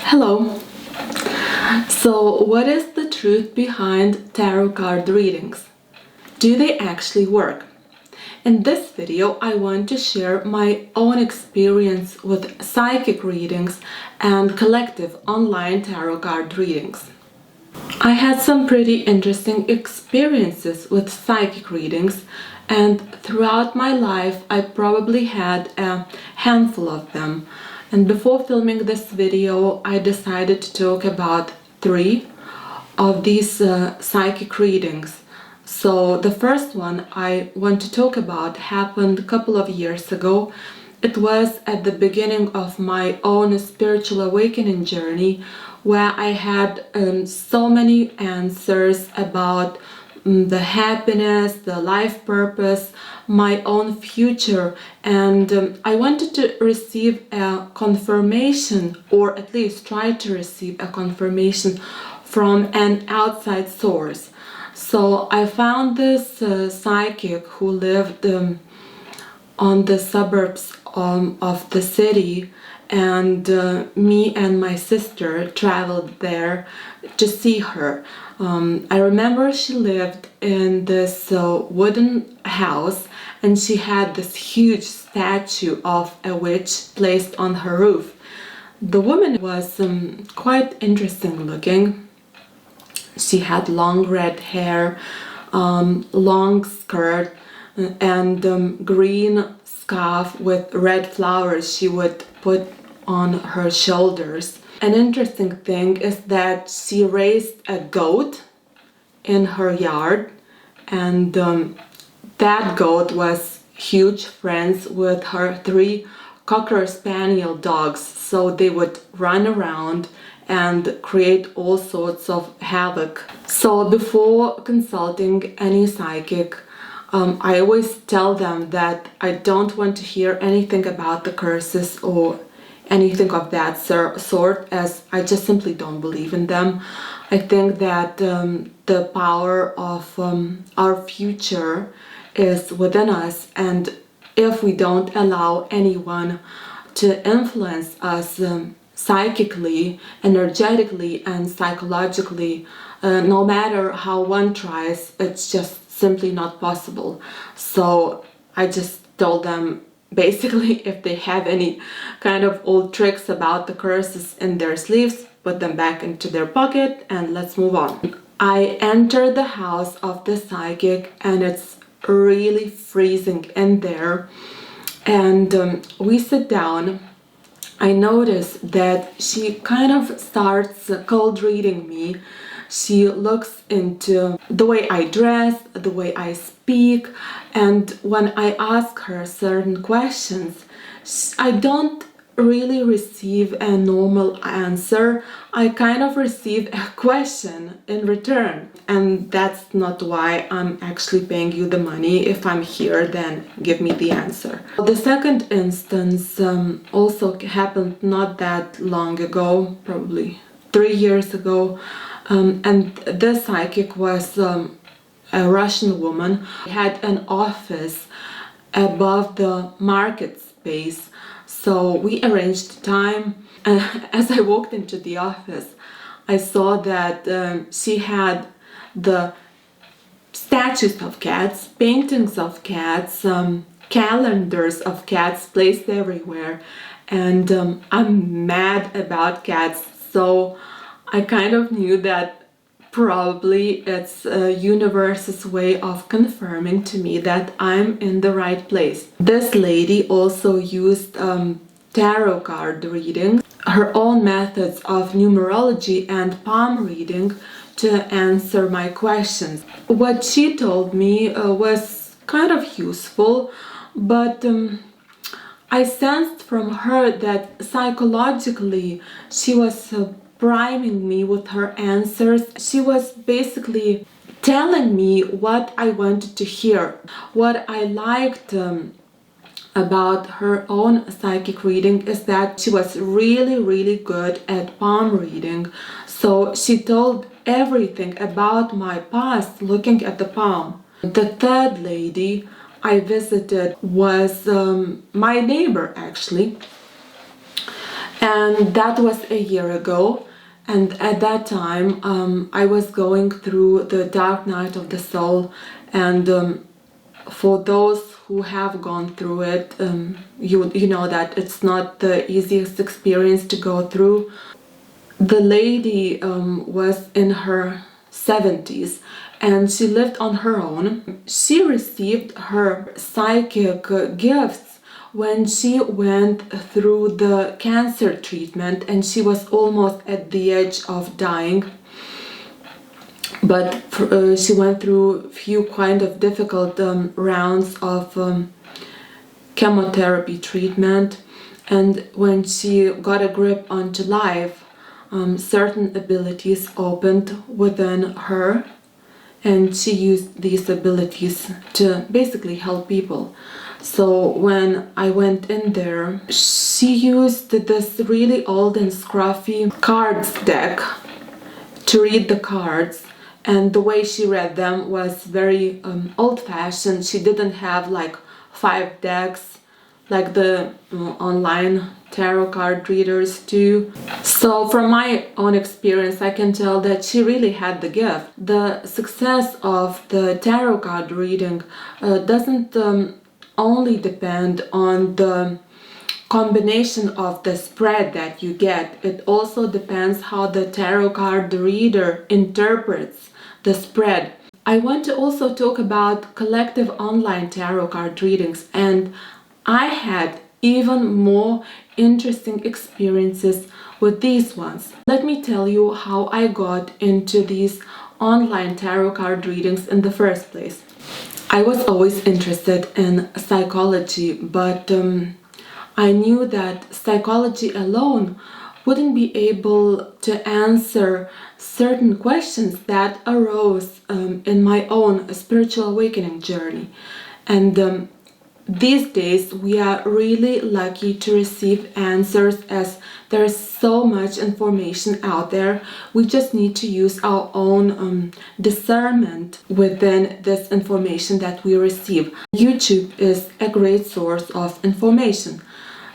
Hello! So, what is the truth behind tarot card readings? Do they actually work? In this video, I want to share my own experience with psychic readings and collective online tarot card readings. I had some pretty interesting experiences with psychic readings, and throughout my life I probably had a handful of them. And before filming this video, I decided to talk about 3 of these psychic readings. So the first one I want to talk about happened a couple of years ago. It was at the beginning of my own spiritual awakening journey, where I had so many answers about the happiness, the life purpose, my own future, and I wanted to receive a confirmation, or at least try to receive a confirmation from an outside source. So I found this psychic who lived on the suburbs of the city, and me and my sister traveled there to see her. I remember she lived in this wooden house, and she had this huge statue of a witch placed on her roof. The woman was quite interesting looking. She had long red hair, long skirt, and green scarf with red flowers she would put on her shoulders. An interesting thing is that she raised a goat in her yard, and that goat was huge friends with her 3 Cocker Spaniel dogs, so they would run around and create all sorts of havoc. So before consulting any psychic, I always tell them that I don't want to hear anything about the curses or anything of that sort, as I just simply don't believe in them. I think that the power of our future is within us, and if we don't allow anyone to influence us psychically, energetically, and psychologically, no matter how one tries, it's just simply not possible. So I just told them, basically, if they have any kind of old tricks about the curses in their sleeves, put them back into their pocket and let's move on. I entered the house of the psychic, and it's really freezing in there, and we sit down. I notice that she kind of starts cold reading me. She looks into the way I dress, the way I speak, and when I ask her certain questions, I don't really receive a normal answer. I kind of receive a question in return, and that's not why I'm actually paying you the money. If I'm here, then give me the answer. The second instance also happened not that long ago, probably 3 years ago. And this psychic was a Russian woman. She had an office above the market space, so we arranged time. As I walked into the office, I saw that she had the statues of cats, paintings of cats, calendars of cats placed everywhere, and I'm mad about cats, so I kind of knew that probably it's a universe's way of confirming to me that I'm in the right place. This lady also used tarot card reading, her own methods of numerology and palm reading to answer my questions. What she told me was kind of useful, but I sensed from her that psychologically she was priming me with her answers. She was basically telling me what I wanted to hear. What I liked about her own psychic reading is that she was really good at palm reading. So she told everything about my past looking at the palm. The third lady I visited was my neighbor, actually. And that was a year ago. And at that time, I was going through the dark night of the soul. And for those who have gone through it, you know that it's not the easiest experience to go through. The lady was in her 70s and she lived on her own. She received her psychic gifts when she went through the cancer treatment, and she was almost at the edge of dying. But she went through a few kind of difficult rounds of chemotherapy treatment, and when she got a grip onto life, certain abilities opened within her, and she used these abilities to basically help people. So when I went in there, she used this really old and scruffy cards deck to read the cards, and the way she read them was very old-fashioned. She didn't have like 5 decks like the online tarot card readers do. So from my own experience, I can tell that she really had the gift. The success of the tarot card reading doesn't only depend on the combination of the spread that you get. It also depends how the tarot card reader interprets the spread. I want to also talk about collective online tarot card readings, and I had even more interesting experiences with these ones. Let me tell you how I got into these online tarot card readings in the first place. I was always interested in psychology, but I knew that psychology alone wouldn't be able to answer certain questions that arose in my own spiritual awakening journey. And these days we are really lucky to receive answers, as there's so much information out there. We just need to use our own discernment within this information that we receive. YouTube is a great source of information.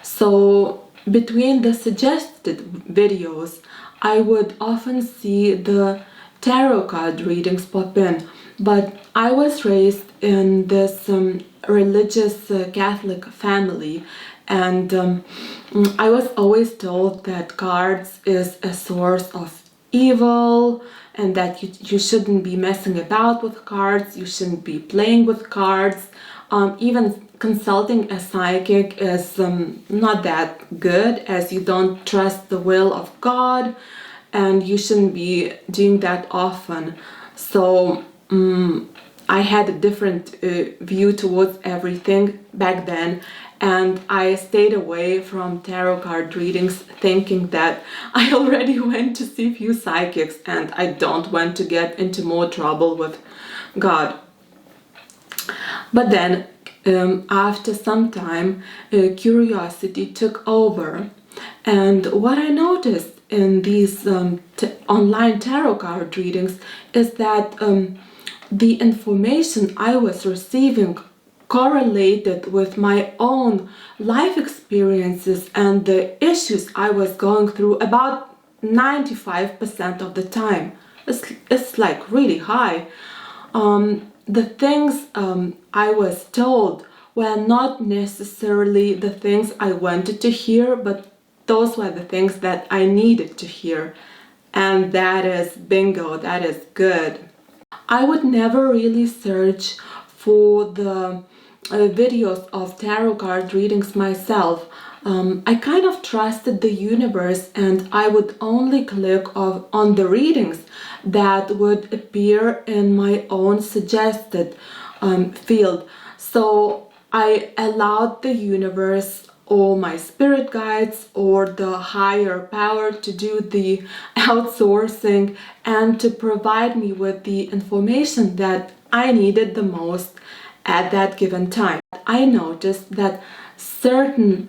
So between the suggested videos, I would often see the tarot card readings pop in. But I was raised in this religious Catholic family, and I was always told that cards is a source of evil, and that you shouldn't be messing about with cards, you shouldn't be playing with cards. Even consulting a psychic is not that good, as you don't trust the will of God, and you shouldn't be doing that often. So I had a different view towards everything back then, and I stayed away from tarot card readings, thinking that I already went to see a few psychics and I don't want to get into more trouble with God. But then after some time, curiosity took over, and what I noticed in these online tarot card readings is that the information I was receiving correlated with my own life experiences and the issues I was going through about 95% of the time. It's like really high. The things I was told were not necessarily the things I wanted to hear, but those were the things that I needed to hear. And that is bingo, that is good. I would never really search for the videos of tarot card readings myself. I kind of trusted the universe, and I would only click on the readings that would appear in my own suggested field. So I allowed the universe or my spirit guides or the higher power to do the outsourcing and to provide me with the information that I needed the most at that given time. I noticed that certain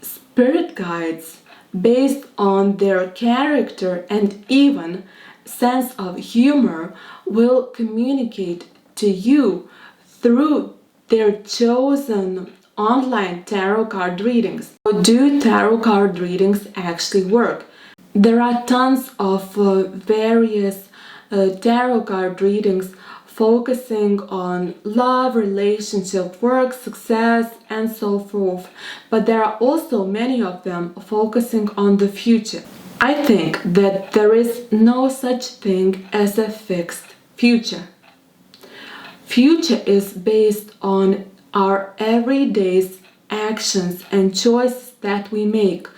spirit guides, based on their character and even sense of humor, will communicate to you through their chosen online tarot card readings. So do tarot card readings actually work? There are tons of various tarot card readings focusing on love, relationship, work, success, and so forth. But there are also many of them focusing on the future. I think that there is no such thing as a fixed future. Future is based on our everyday actions and choices that we make.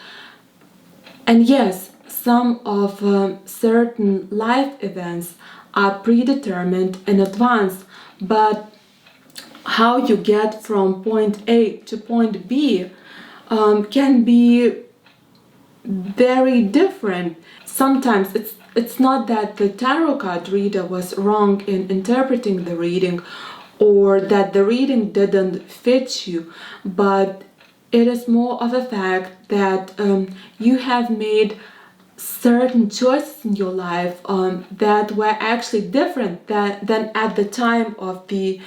And yes, some of certain life events are predetermined in advance, but how you get from point A to point B can be very different. Sometimes it's not that the tarot card reader was wrong in interpreting the reading or that the reading didn't fit you, but it is more of a fact that you have made certain choices in your life that were actually different than at the time of the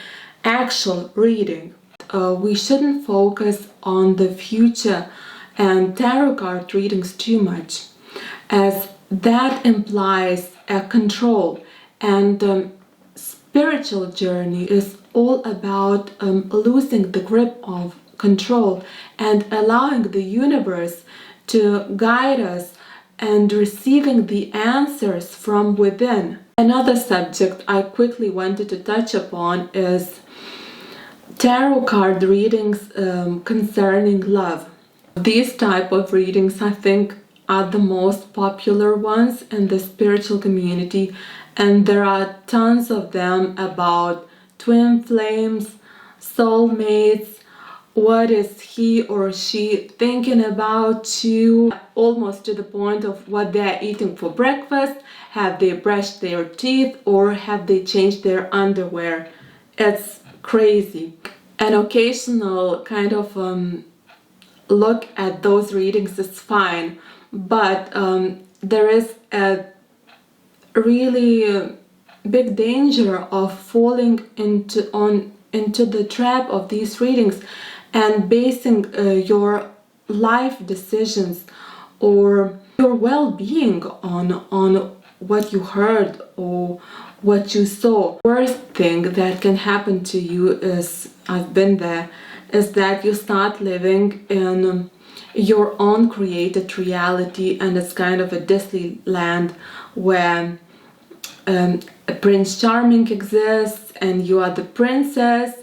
actual reading. We shouldn't focus on the future and tarot card readings too much, as that implies a control, and spiritual journey is all about losing the grip of control and allowing the universe to guide us and receiving the answers from within. Another subject I quickly wanted to touch upon is tarot card readings concerning love. These type of readings, I think, are the most popular ones in the spiritual community, and there are tons of them about twin flames, soulmates, what is he or she thinking about you, almost to the point of what they're eating for breakfast, have they brushed their teeth, or have they changed their underwear. It's crazy. An occasional kind of look at those readings is fine, but there is a really big danger of falling into the trap of these readings and basing your life decisions or your well-being on what you heard or what you saw. Worst thing that can happen to you is, I've been there, is that you start living in your own created reality, and it's kind of a Disneyland where Prince Charming exists and you are the princess,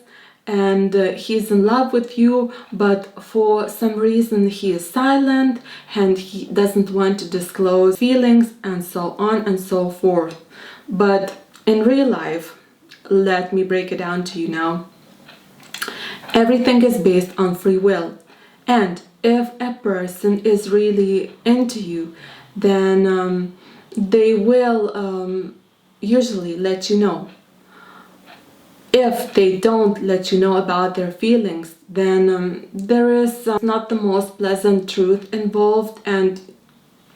and he's in love with you, but for some reason he is silent and he doesn't want to disclose feelings, and so on and so forth. But in real life, let me break it down to you now. Everything is based on free will, and if a person is really into you, then they will usually let you know. If they don't let you know about their feelings, then there is not the most pleasant truth involved, and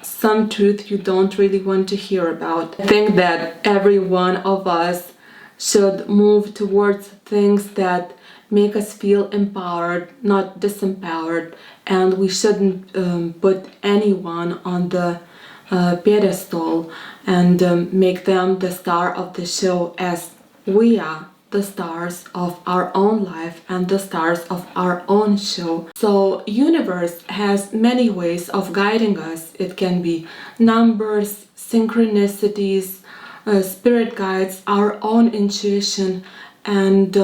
some truth you don't really want to hear about. I think that every one of us should move towards things that make us feel empowered, not disempowered, and we shouldn't put anyone on the pedestal and make them the star of the show, as we are the stars of our own life and the stars of our own show. So universe has many ways of guiding us. It can be numbers, synchronicities, spirit guides, our own intuition, and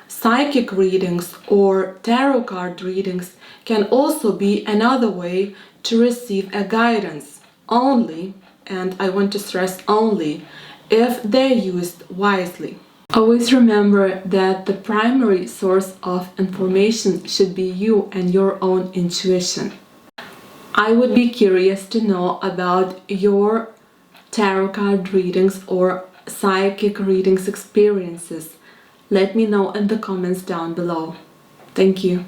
psychic readings or tarot card readings can also be another way to receive a guidance, only, and I want to stress only, if they're used wisely. Always remember that the primary source of information should be you and your own intuition. I would be curious to know about your tarot card readings or psychic readings experiences. Let me know in the comments down below. Thank you.